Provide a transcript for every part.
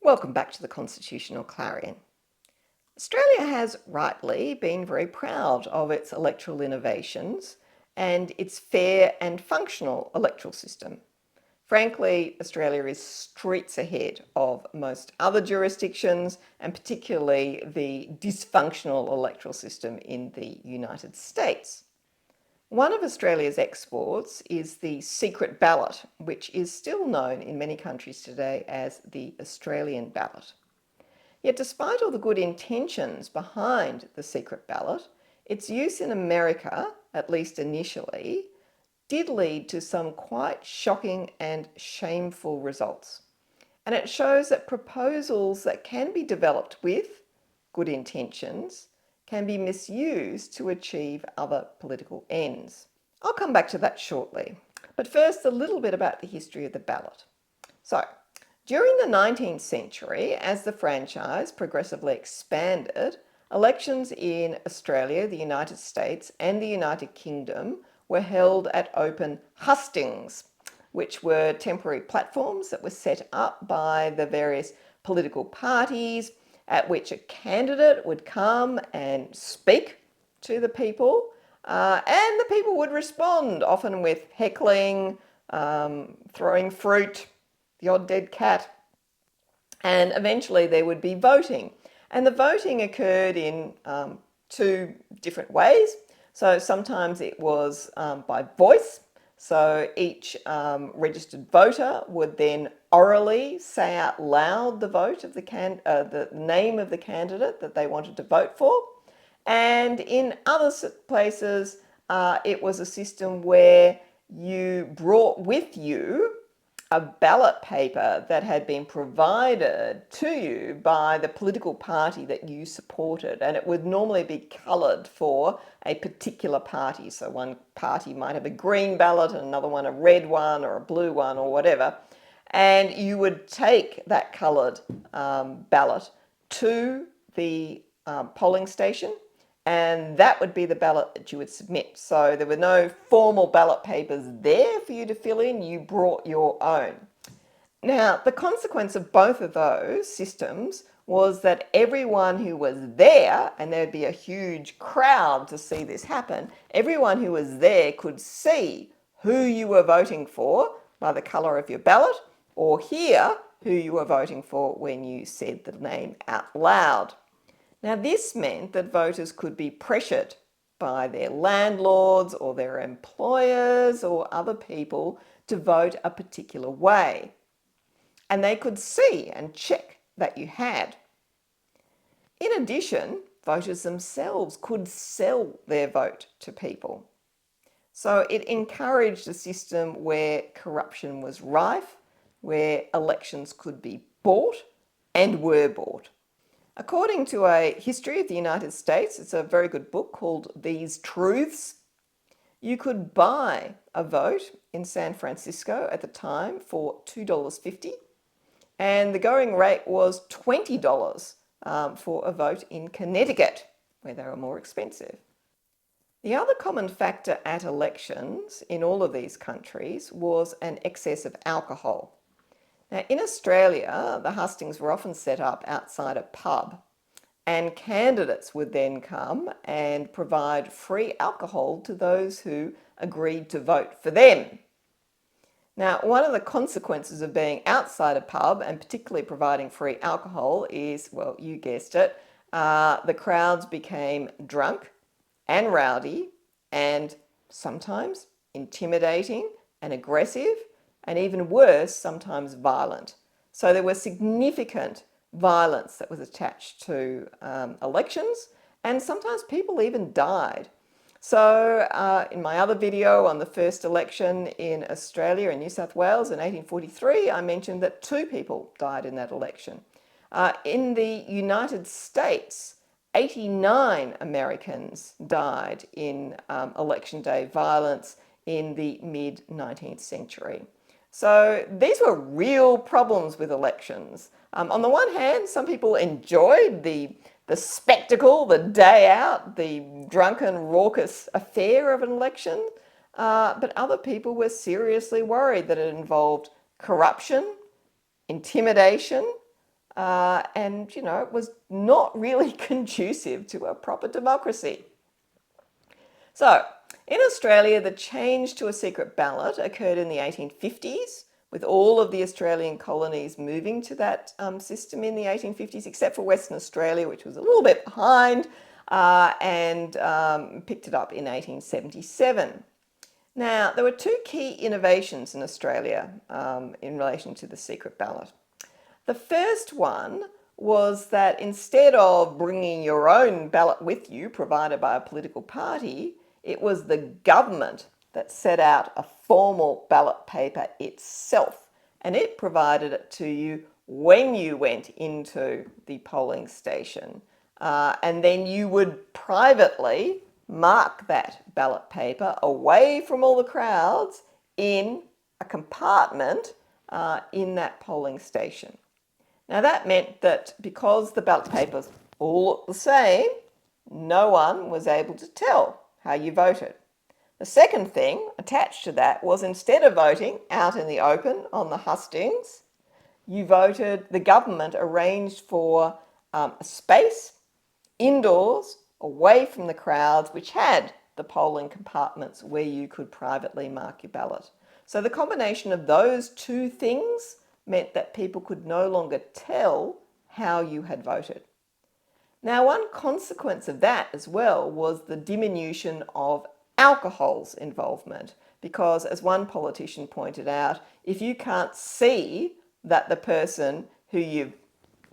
Welcome back to the Constitutional Clarion. Australia has rightly been very proud of its electoral innovations and its fair and functional electoral system. Frankly, Australia is streets ahead of most other jurisdictions, and particularly the dysfunctional electoral system in the United States. One of Australia's exports is the secret ballot, which is still known in many countries today as the Australian ballot. Yet despite all the good intentions behind the secret ballot, its use in America, at least initially, did lead to some quite shocking and shameful results. And it shows that proposals that can be developed with good intentions can be misused to achieve other political ends. I'll come back to that shortly. But first, a little bit about the history of the ballot. So, during the 19th century, as the franchise progressively expanded, elections in Australia, the United States, and the United Kingdom were held at open hustings, which were temporary platforms that were set up by the various political parties at which a candidate would come and speak to the people, and the people would respond, often with heckling, throwing fruit, the odd dead cat, and eventually there would be voting. And the voting occurred in two different ways. So sometimes it was by voice. So each registered voter would then orally say out loud the vote of the name of the candidate that they wanted to vote for. And in other places, it was a system where you brought with you a ballot paper that had been provided to you by the political party that you supported, and it would normally be coloured for a particular party. So one party might have a green ballot and another one a red one or a blue one or whatever, and you would take that coloured ballot to the polling station, and that would be the ballot that you would submit. So there were no formal ballot papers there for you to fill in, you brought your own. Now, the consequence of both of those systems was that everyone who was there, and there'd be a huge crowd to see this happen, everyone who was there could see who you were voting for by the colour of your ballot, or hear who you were voting for when you said the name out loud. Now, this meant that voters could be pressured by their landlords or their employers or other people to vote a particular way. And they could see and check that you had. In addition, voters themselves could sell their vote to people. So it encouraged a system where corruption was rife, where elections could be bought and were bought. According to a history of the United States, it's a very good book called These Truths, you could buy a vote in San Francisco at the time for $2.50, and the going rate was $20 for a vote in Connecticut, where they were more expensive. The other common factor at elections in all of these countries was an excess of alcohol. Now, in Australia, the hustings were often set up outside a pub, and candidates would then come and provide free alcohol to those who agreed to vote for them. Now, one of the consequences of being outside a pub and particularly providing free alcohol is, well, you guessed it, the crowds became drunk and rowdy and sometimes intimidating and aggressive, and even worse, sometimes violent. So there was significant violence that was attached to elections, and sometimes people even died. So in my other video on the first election in Australia in New South Wales in 1843, I mentioned that 2 people died in that election. In the United States, 89 Americans died in election day violence in the mid-19th century. So these were real problems with elections. On the one hand, some people enjoyed the spectacle, the day out, the drunken, raucous affair of an election, but other people were seriously worried that it involved corruption, intimidation, and, it was not really conducive to a proper democracy. So, in Australia, the change to a secret ballot occurred in the 1850s, with all of the Australian colonies moving to that system in the 1850s, except for Western Australia, which was a little bit behind, and picked it up in 1877. Now, there were two key innovations in Australia in relation to the secret ballot. The first one was that instead of bringing your own ballot with you provided by a political party, it was the government that set out a formal ballot paper itself, and it provided it to you when you went into the polling station. And then you would privately mark that ballot paper away from all the crowds in a compartment in that polling station. Now that meant that because the ballot papers all looked the same, no one was able to tell how you voted. The second thing attached to that was instead of voting out in the open on the hustings, the government arranged for a space indoors away from the crowds which had the polling compartments where you could privately mark your ballot. So the combination of those two things meant that people could no longer tell how you had voted. Now, one consequence of that as well was the diminution of alcohol's involvement, because as one politician pointed out, if you can't see that the person who you've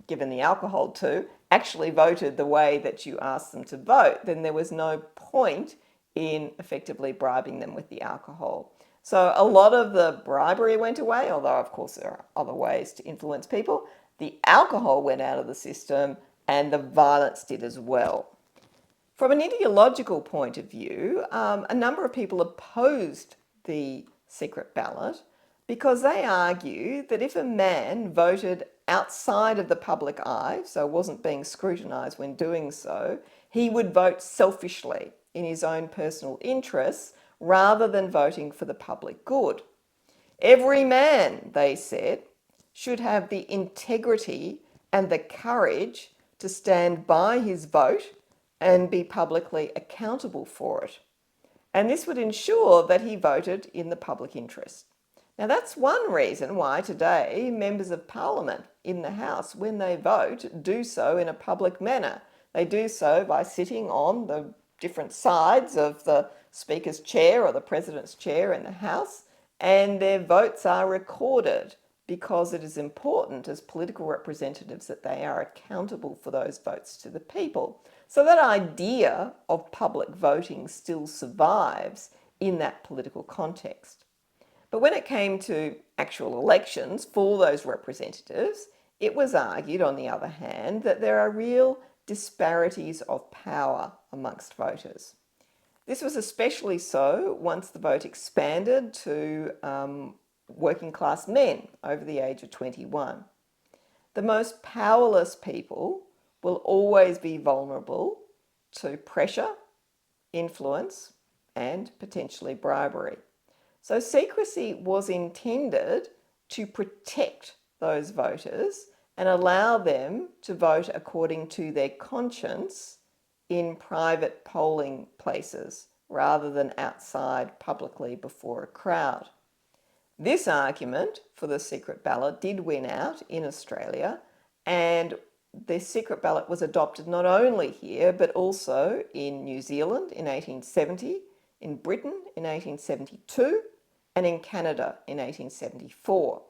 given the alcohol to actually voted the way that you asked them to vote, then there was no point in effectively bribing them with the alcohol. So a lot of the bribery went away, although of course there are other ways to influence people. The alcohol went out of the system and the violence did as well. From an ideological point of view, a number of people opposed the secret ballot because they argue that if a man voted outside of the public eye, so wasn't being scrutinised when doing so, he would vote selfishly in his own personal interests rather than voting for the public good. Every man, they said, should have the integrity and the courage to stand by his vote and be publicly accountable for it. And this would ensure that he voted in the public interest. Now, that's one reason why today members of parliament in the House, when they vote, do so in a public manner. They do so by sitting on the different sides of the Speaker's chair or the President's chair in the House, and their votes are recorded because it is important as political representatives that they are accountable for those votes to the people. So that idea of public voting still survives in that political context. But when it came to actual elections for those representatives, it was argued, on the other hand, that there are real disparities of power amongst voters. This was especially so once the vote expanded to working class men over the age of 21. The most powerless people will always be vulnerable to pressure, influence, and potentially bribery. So secrecy was intended to protect those voters and allow them to vote according to their conscience in private polling places rather than outside publicly before a crowd. This argument for the secret ballot did win out in Australia, and the secret ballot was adopted not only here but also in New Zealand in 1870, in Britain in 1872, and in Canada in 1874.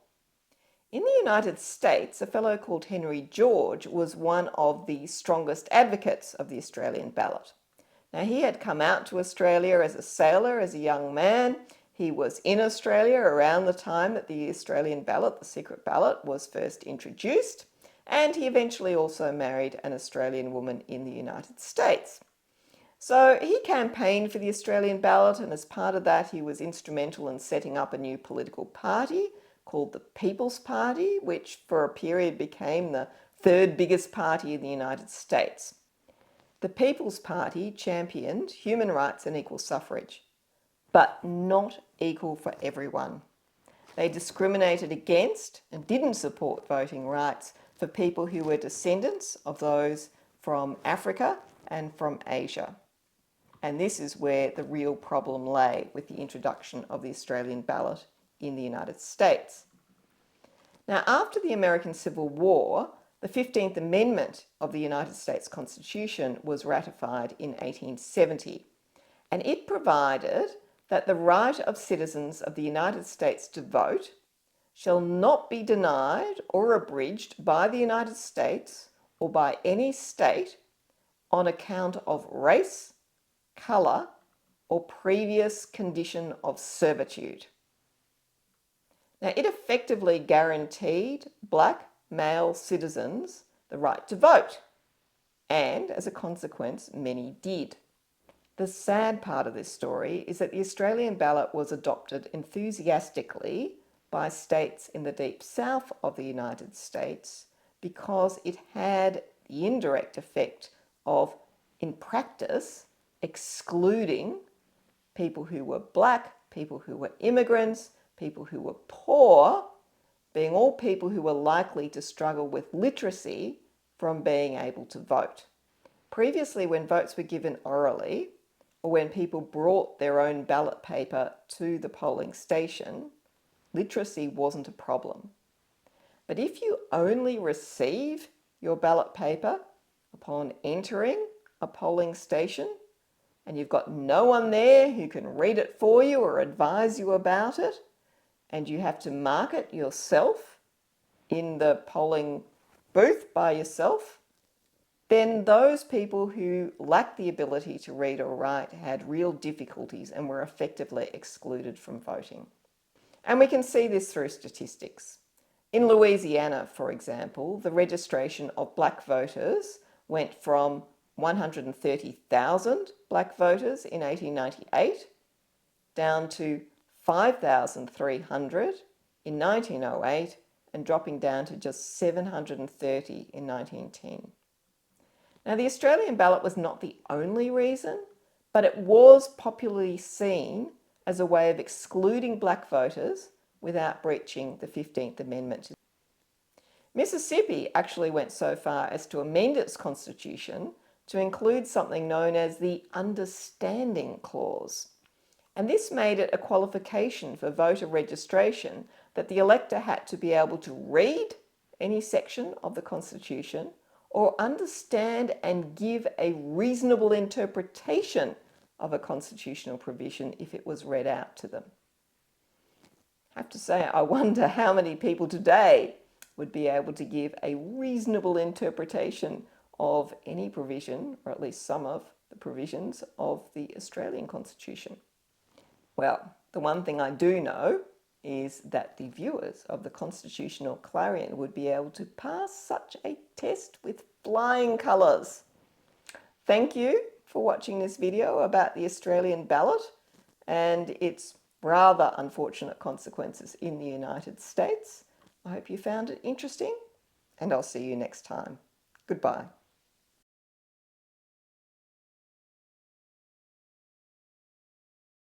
In the United States, a fellow called Henry George was one of the strongest advocates of the Australian ballot. Now, he had come out to Australia as a sailor, as a young man. He was in Australia around the time that the Australian ballot, the secret ballot, was first introduced, and he eventually also married an Australian woman in the United States. So he campaigned for the Australian ballot, and as part of that he was instrumental in setting up a new political party called the People's Party, which for a period became the third biggest party in the United States. The People's Party championed human rights and equal suffrage, but not equal for everyone. They discriminated against and didn't support voting rights for people who were descendants of those from Africa and from Asia. And this is where the real problem lay with the introduction of the Australian ballot in the United States. Now, after the American Civil War, the 15th Amendment of the United States Constitution was ratified in 1870, and it provided that the right of citizens of the United States to vote shall not be denied or abridged by the United States or by any state on account of race, colour, or previous condition of servitude. Now, it effectively guaranteed black male citizens the right to vote, and as a consequence, many did. The sad part of this story is that the Australian ballot was adopted enthusiastically by states in the deep south of the United States because it had the indirect effect of, in practice, excluding people who were black, people who were immigrants, people who were poor, being all people who were likely to struggle with literacy, from being able to vote. Previously, when votes were given orally, or when people brought their own ballot paper to the polling station, literacy wasn't a problem. But if you only receive your ballot paper upon entering a polling station, and you've got no one there who can read it for you or advise you about it, and you have to mark it yourself in the polling booth by yourself, then those people who lacked the ability to read or write had real difficulties and were effectively excluded from voting. And we can see this through statistics. In Louisiana, for example, the registration of black voters went from 130,000 black voters in 1898 down to 5,300 in 1908 and dropping down to just 730 in 1910. Now, the Australian ballot was not the only reason, but it was popularly seen as a way of excluding black voters without breaching the 15th Amendment. Mississippi actually went so far as to amend its constitution to include something known as the Understanding Clause. And this made it a qualification for voter registration that the elector had to be able to read any section of the Constitution or understand and give a reasonable interpretation of a constitutional provision if it was read out to them. I have to say, I wonder how many people today would be able to give a reasonable interpretation of any provision, or at least some of the provisions of the Australian Constitution. Well, the one thing I do know is that the viewers of the Constitutional Clarion would be able to pass such a test with flying colours. Thank you for watching this video about the Australian ballot and its rather unfortunate consequences in the United States. I hope you found it interesting, and I'll see you next time. Goodbye.